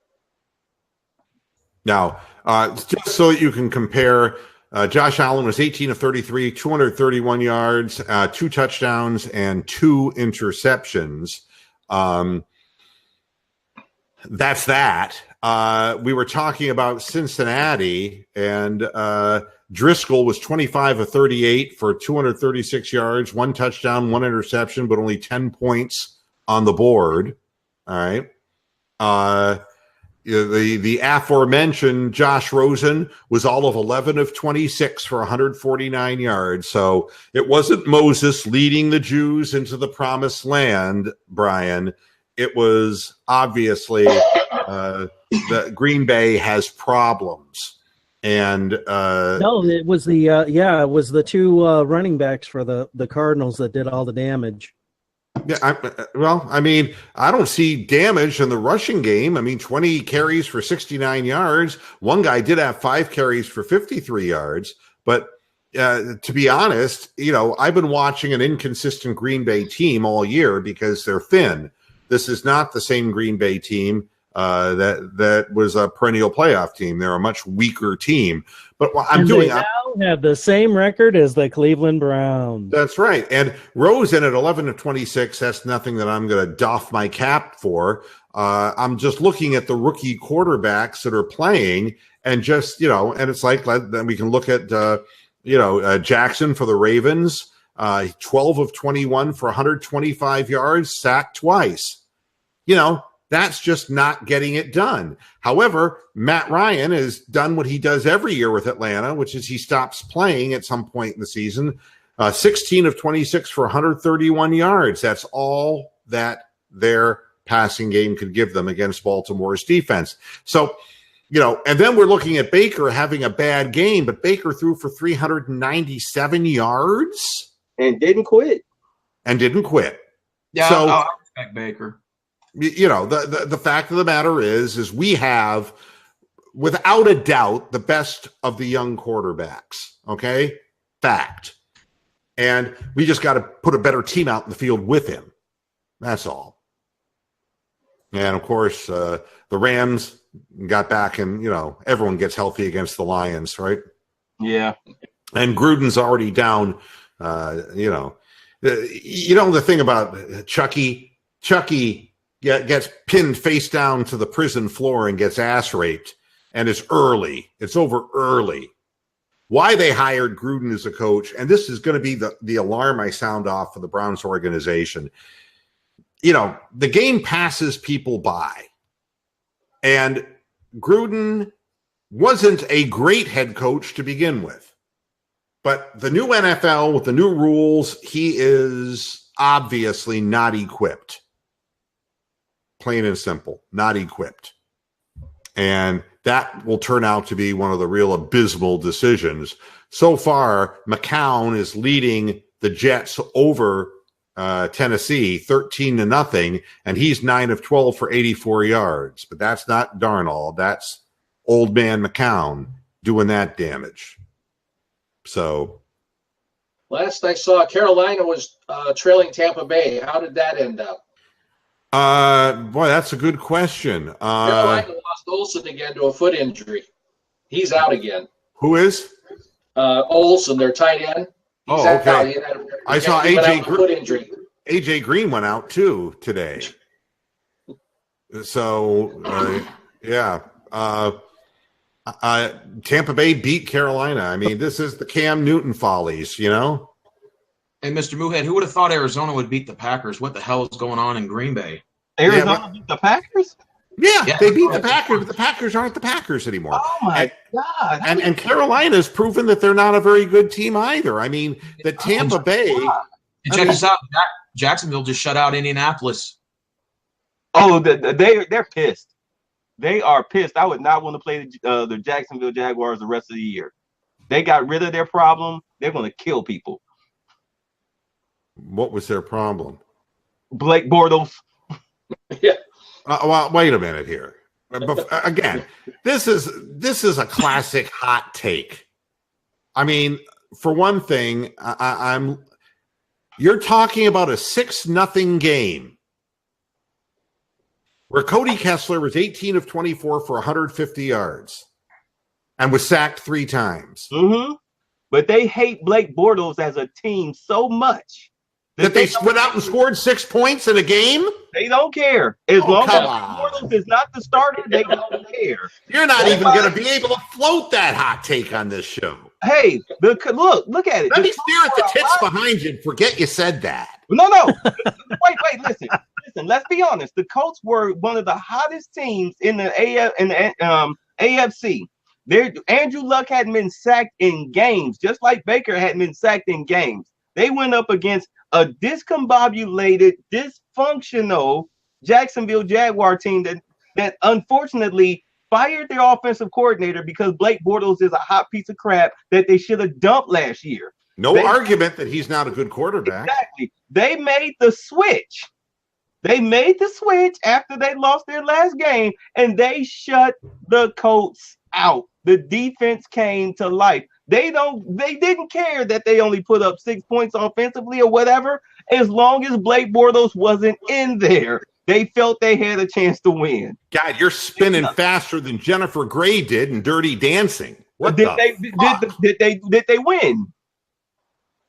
Now, just so that you can compare, Josh Allen was 18 of 33, 231 yards, 2 touchdowns, and 2 interceptions. That's that. We were talking about Cincinnati, and Driscoll was 25 of 38 for 236 yards, 1 touchdown, 1 interception, but only 10 points on the board. All right. The aforementioned Josh Rosen was all of 11 of 26 for 149 yards. So it wasn't Moses leading the Jews into the promised land, Brian. It was obviously the Green Bay has problems. And no, it was the 2 running backs for the Cardinals that did all the damage. Yeah, I don't see damage in the rushing game. 20 carries for 69 yards. One guy did have 5 carries for 53 yards. But to be honest, I've been watching an inconsistent Green Bay team all year because they're thin. This is not the same Green Bay team that was a perennial playoff team. They're a much weaker team. But what they now have the same record as the Cleveland Browns. That's right. And Rosen at 11 of 26, that's nothing that I'm going to doff my cap for. I'm just looking at the rookie quarterbacks that are playing and just, and it's like, then we can look at, Jackson for the Ravens, 12 of 21 for 125 yards, sacked twice. That's just not getting it done. However, Matt Ryan has done what he does every year with Atlanta, which is he stops playing at some point in the season. 16 of 26 for 131 yards. That's all that their passing game could give them against Baltimore's defense. So, and then we're looking at Baker having a bad game, but Baker threw for 397 yards. And didn't quit. Yeah, so, I respect Baker. The fact of the matter is we have, without a doubt, the best of the young quarterbacks. Okay? Fact. And we just got to put a better team out in the field with him. That's all. And, of course, the Rams got back and, everyone gets healthy against the Lions, right? Yeah. And Gruden's already down, the thing about Chucky gets pinned face down to the prison floor and gets ass raped, and it's early. It's over early. Why they hired Gruden as a coach, and this is going to be the alarm I sound off for the Browns organization. The game passes people by, and Gruden wasn't a great head coach to begin with. But the new NFL with the new rules, he is obviously not equipped. Plain and simple, not equipped. And that will turn out to be one of the real abysmal decisions. So far, McCown is leading the Jets over Tennessee 13-0, and he's 9 of 12 for 84 yards. But that's not Darnold. That's old man McCown doing that damage. So last I saw, Carolina was trailing Tampa Bay. How did that end up? Boy, that's a good question. Carolina lost Olsen again to a foot injury. He's out again. Who is? Olsen, their tight end. Oh, okay. I saw AJ Green went out too today. So, yeah. Tampa Bay beat Carolina. I mean, this is the Cam Newton follies, you know? Hey, Mr. Moohead, who would have thought Arizona would beat the Packers? What the hell is going on in Green Bay? Arizona beat the Packers? Yeah, they beat the Packers, but the Packers aren't the Packers anymore. Oh, my God. And Carolina's proven that they're not a very good team either. I mean, the Tampa Bay. And check this out. Jacksonville just shut out Indianapolis. Oh, they're pissed. They are pissed. I would not want to play the Jacksonville Jaguars the rest of the year. They got rid of their problem. They're going to kill people. What was their problem? Blake Bortles. Yeah. Well, wait a minute here. Again, this is a classic hot take. I mean, for one thing, you're talking about a 6-0 game where Cody Kessler was 18 of 24 for 150 yards and was sacked 3 times. Mm-hmm. But they hate Blake Bortles as a team so much that they went out and scored 6 points in a game? They don't care. As long as Bortles is not the starter, they don't care. You're not even going to be able to float that hot take on this show. Hey, look at it. Let me stare at the tits behind you and forget you said that. No. Wait, listen. Let's be honest. The Colts were one of the hottest teams in the AFC. Andrew Luck hadn't been sacked in games, just like Baker hadn't been sacked in games. They went up against a discombobulated, dysfunctional Jacksonville Jaguar team that unfortunately fired their offensive coordinator because Blake Bortles is a hot piece of crap that they should have dumped last year. No argument that he's not a good quarterback. Exactly. They made the switch. After they lost their last game, and they shut the Colts out. The defense came to life. They didn't care that they only put up 6 points offensively or whatever. As long as Blake Bortles wasn't in there, they felt they had a chance to win. God, you're spinning faster than Jennifer Grey did in Dirty Dancing. What did they win?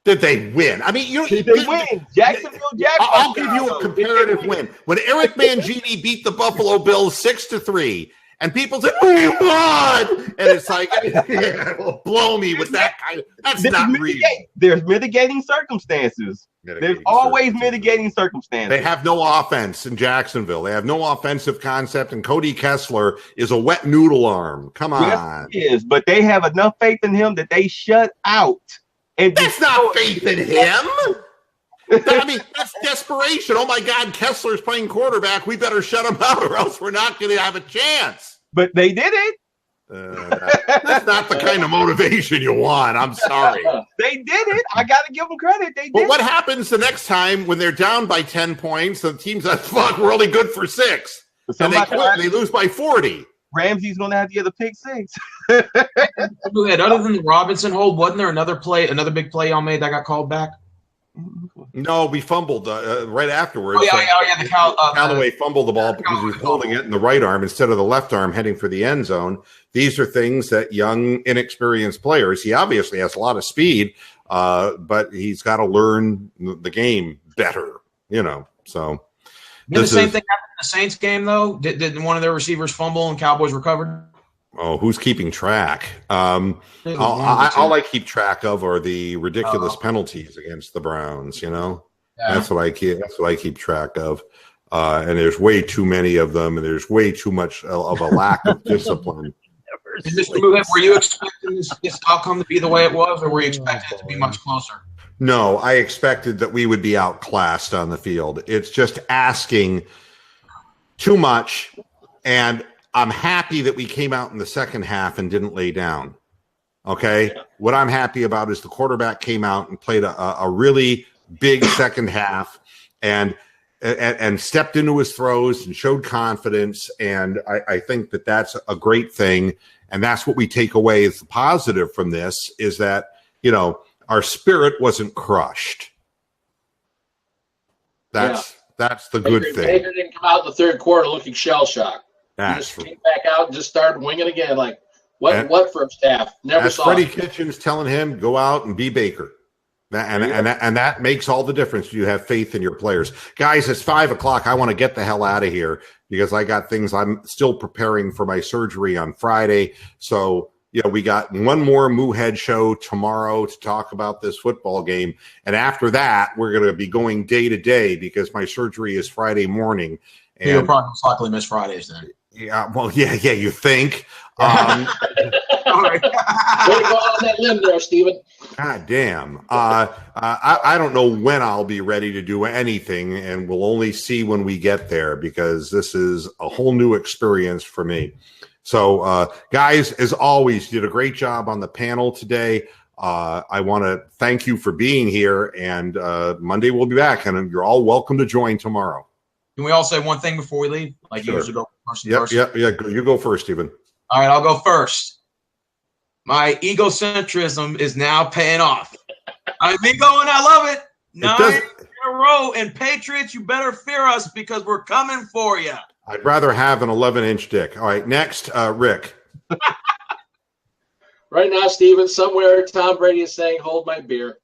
Did they win? I mean, did they win? Jacksonville Jaguars. I'll give you a comparative win. When Eric Mangini beat the Buffalo Bills 6-3, and people say, "We won," and it's like, well, blow me with that kind of. That's not real. There's mitigating circumstances. There's always mitigating circumstances. They have no offense in Jacksonville. They have no offensive concept, and Cody Kessler is a wet noodle arm. Come on. Yes, he is, but they have enough faith in him that they shut out. And that's not faith in him. I mean, that's desperation. Oh, my God, Kessler's playing quarterback. We better shut him out or else we're not going to have a chance. But they did it. That's not the kind of motivation you want. I'm sorry. They did it. I got to give them credit. They did. But what happens the next time when they're down by 10 points? The team's like, fuck, we're only good for 6. And they quit and they lose by 40. Ramsey's going to have to get a pick 6. Other than the Robinson hold, wasn't there another big play y'all made that got called back? No, we fumbled right afterwards. Callaway fumbled the ball because he was holding it in the right arm instead of the left arm heading for the end zone. These are things that young, inexperienced players, he obviously has a lot of speed, but he's got to learn the game better, so. The same thing happened in the Saints game, though? Did one of their receivers fumble and Cowboys recovered? Oh, who's keeping track? All I keep track of are the ridiculous penalties against the Browns. Yeah. That's what I keep track of. And there's way too many of them, and there's way too much of a lack of discipline. Mr. Moohead, were you expecting this outcome to be the way it was, or were you expecting it to be much closer? No, I expected that we would be outclassed on the field. It's just asking too much, and I'm happy that we came out in the second half and didn't lay down. Okay? Yeah. What I'm happy about is the quarterback came out and played a really big second half and stepped into his throws and showed confidence, and I think that that's a great thing, and that's what we take away as the positive from this is that, our spirit wasn't crushed. That's the good thing. Baker didn't come out in the third quarter looking shell-shocked. He just came back out and just started winging again. Like, what first half? Never saw Freddie Kitchens telling him, go out and be Baker. And that makes all the difference. You have faith in your players. Guys, it's 5:00. I want to get the hell out of here because I got things. I'm still preparing for my surgery on Friday. So, we got one more MOOHEAD show tomorrow to talk about this football game. And after that, we're going to be going day to day because my surgery is Friday morning. And you'll probably most likely miss Fridays then. Yeah, well, yeah, you think. Way to go on that limb there, Steven. God damn. I don't know when I'll be ready to do anything, and we'll only see when we get there because this is a whole new experience for me. So, guys, as always, you did a great job on the panel today. I want to thank you for being here, and Monday we'll be back, and you're all welcome to join tomorrow. Can we all say one thing before we leave? Like sure. You usually go first. Yeah. You go first, Stephen. All right, I'll go first. My egocentrism is now paying off. I've been going. I love it. 9 in a row, and Patriots, you better fear us because we're coming for you. I'd rather have an 11-inch dick. All right, next, Rick. Right now, Steven, somewhere Tom Brady is saying, "Hold my beer."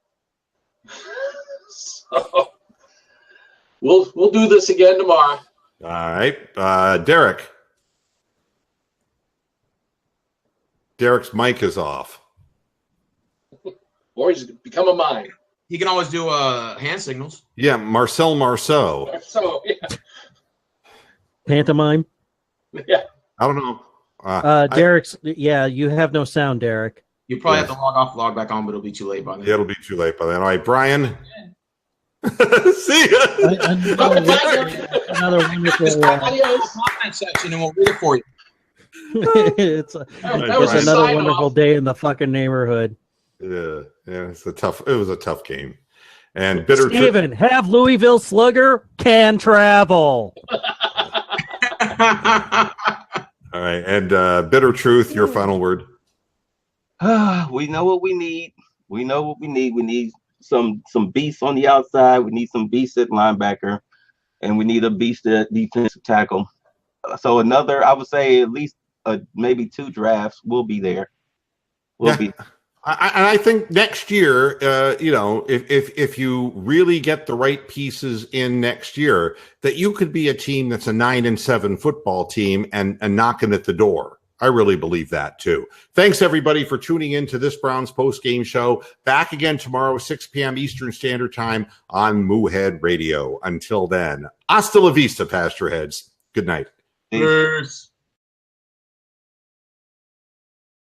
So we'll do this again tomorrow. All right, Derek. Derek's mic is off. Or he's become a mime. He can always do hand signals. Yeah, Marcel Marceau. So, yeah. Pantomime. Yeah. I don't know. Derek's. You have no sound, Derek. You probably have to log off, log back on, but it'll be too late by then. Yeah, it'll be too late by then. All right, Brian. See ya. Another wonderful. Comment section, and we'll read it for you. It's another wonderful day in the fucking neighborhood. Yeah, it was a tough game. And bitter Steven, have Louisville Slugger can travel. All right, and bitter truth, your final word. We know what we need. We know what we need. We need some beasts on the outside. We need some beasts at linebacker, and we need a beast at defensive tackle. So I would say at least maybe 2 drafts will be there. I think next year, if you really get the right pieces in next year, that you could be a team that's a 9-7 football team and knocking at the door. I really believe that too. Thanks everybody for tuning in to this Browns post-game show. Back again tomorrow, 6 p.m. Eastern Standard Time on MOOHEAD Radio. Until then, hasta la vista, Pasture Heads. Good night. Cheers.